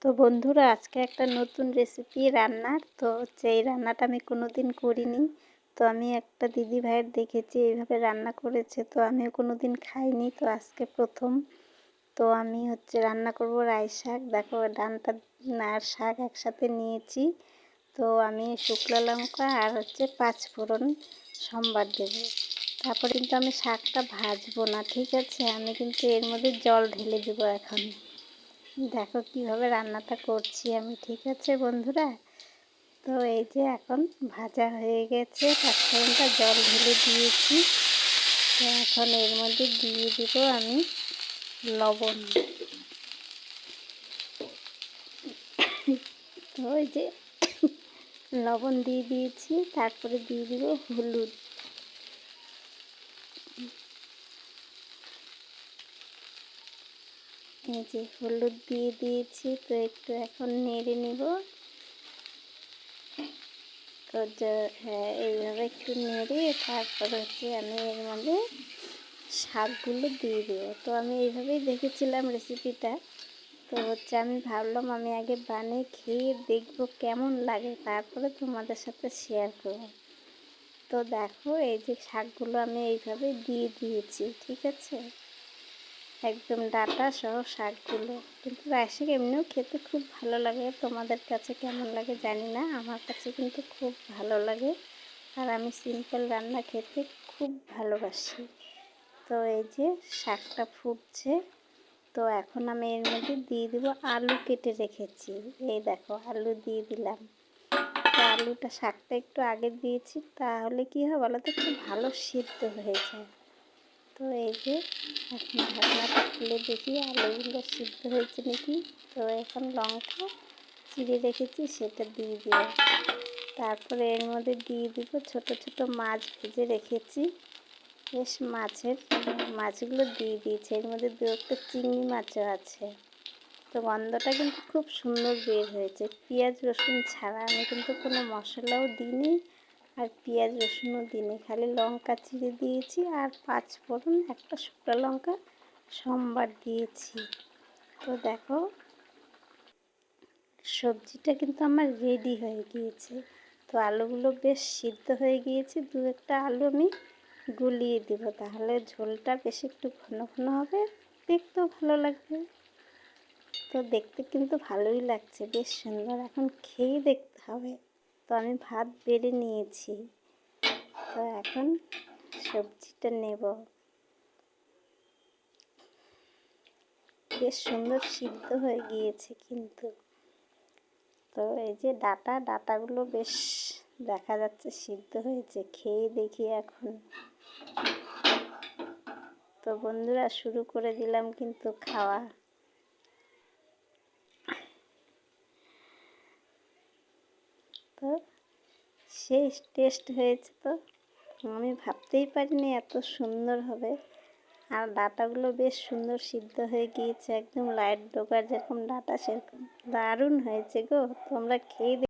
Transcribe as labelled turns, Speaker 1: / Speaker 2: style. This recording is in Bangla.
Speaker 1: তো বন্ধুরা, আজকে একটা নতুন রেসিপি রান্নার। তো হচ্ছে এই রান্নাটা আমি কোনো দিন করিনি। তো আমি একটা দিদি ভাইয়ের দেখেছি এইভাবে রান্না করেছে, তো আমিও কোনো দিন খাইনি, তো আজকে প্রথম। তো আমি হচ্ছে রান্না করব রাই শাক। দেখো, ডাঁটা আর শাক একসাথে নিয়েছি। তো আমি শুকনো লঙ্কা আর হচ্ছে পাঁচফোড়ন সম্বার দেবো। তারপরে কিন্তু আমি শাকটা ভাজবো না, ঠিক আছে? আমি কিন্তু এর মধ্যে জল ঢেলে দেবো এখন। দেখো কিভাবে রান্নাটা করছি আমি, ঠিক আছে বন্ধুরা? তো এই যে এখন ভাজা হয়ে গেছে, পাঁচফোড়নটা জল ঢেলে দিয়েছি। তো এখন এর মধ্যে দিয়ে দিব আমি লবণ। তো এই যে লবণ দিয়ে দিয়েছি, তারপরে দিয়ে দিব হলুদ। এই যে হলুদ দিয়ে দিয়েছি, তো একটু এখন নেড়ে নিব। তো হ্যাঁ, এইভাবে একটু নেড়ে তারপর হচ্ছে আমি এর মধ্যে শাকগুলো দিয়ে দেবো। তো আমি এইভাবেই দেখেছিলাম রেসিপিটা। তো হচ্ছে আমি ভাবলাম আমি আগে বানিয়ে খেয়ে দেখবো কেমন লাগে, তারপরে তোমাদের সাথে শেয়ার করব। তো দেখো, এই যে শাকগুলো আমি এইভাবে দিয়ে দিয়েছি, ঠিক আছে? একদম ডাঁটা সহ শাকগুলো। কিন্তু রাই শাক এমনিও খেতে খুব ভালো লাগে, তোমাদের কাছে কেমন লাগে জানি না, আমার কাছে কিন্তু খুব ভালো লাগে। আর আমি সিম্পল রান্না খেতে খুব ভালোবাসি। তো এই যে শাকটা ফুটছে, তো এখন আমি এর মধ্যে দিয়ে দেবো আলু কেটে রেখেছি। এই দেখো, আলু দিয়ে দিলাম। তো আলুটা, শাকটা একটু আগে দিয়েছি, তাহলে কী হয় বলো তো, একটু ভালো সিদ্ধ হয়ে যায়। তো এই যে এখন ঢাকনাটা খুলে দেখি আলুগুলো সিদ্ধ হয়েছে নাকি। তো এখন লঙ্কা চিড়ে রেখেছি, সেটা দিয়ে দিব। তারপরে এর মধ্যে দিয়ে দিব ছোট ছোট মাছ ভেজে রেখেছি। বেশ মাছগুলো দিয়ে দিয়েছি। এর মধ্যে দু একটা চিংড়ি মাছও আছে। তো গন্ধটা কিন্তু খুব সুন্দর বের হয়েছে, পেঁয়াজ রসুন ছাড়া। আমি কিন্তু কোনো মশলাও দিইনি আর পেঁয়াজ রসুনও দিইনি, খালি লঙ্কা চিড়ে দিয়েছি আর পাঁচফোড়ন, একটা শুকনো লঙ্কা সম্বার দিয়েছি। তো দেখো, সবজিটা কিন্তু আমার রেডি হয়ে গিয়েছে। তো আলুগুলো বেশ সিদ্ধ হয়ে গিয়েছে, দু একটা আলু আমি গুলিয়ে দিব, তাহলে ঝোলটা বেশ একটু ঘন ঘন হবে, দেখতেও ভালো লাগবে। তো দেখতে কিন্তু ভালোই লাগছে, বেশ সুন্দর। এখন খেয়ে দেখতে হবে। তো আমি ভাত বেড়ে নিয়েছি, তো এখন সবজিটা নেব। বেশ সুন্দর সিদ্ধ হয়ে গিয়েছে কিন্তু। তো এই যে ডাটাগুলো বেশ দেখা যাচ্ছে সিদ্ধ হয়েছে, খেয়ে দেখি এখন। তো বন্ধুরা, শুরু করে দিলাম কিন্তু খাওয়া। তো সেই টেস্ট হয়েছে। তো আমি ভাবতেই পারিনি এত সুন্দর হবে। আর ডাটাগুলো বেশ সুন্দর সিদ্ধ হয়ে গিয়েছে, একদম লাইট ডোকার যেরকম ডাটা সেরকম। দারুণ হয়েছে গো, তোমরা খেয়ে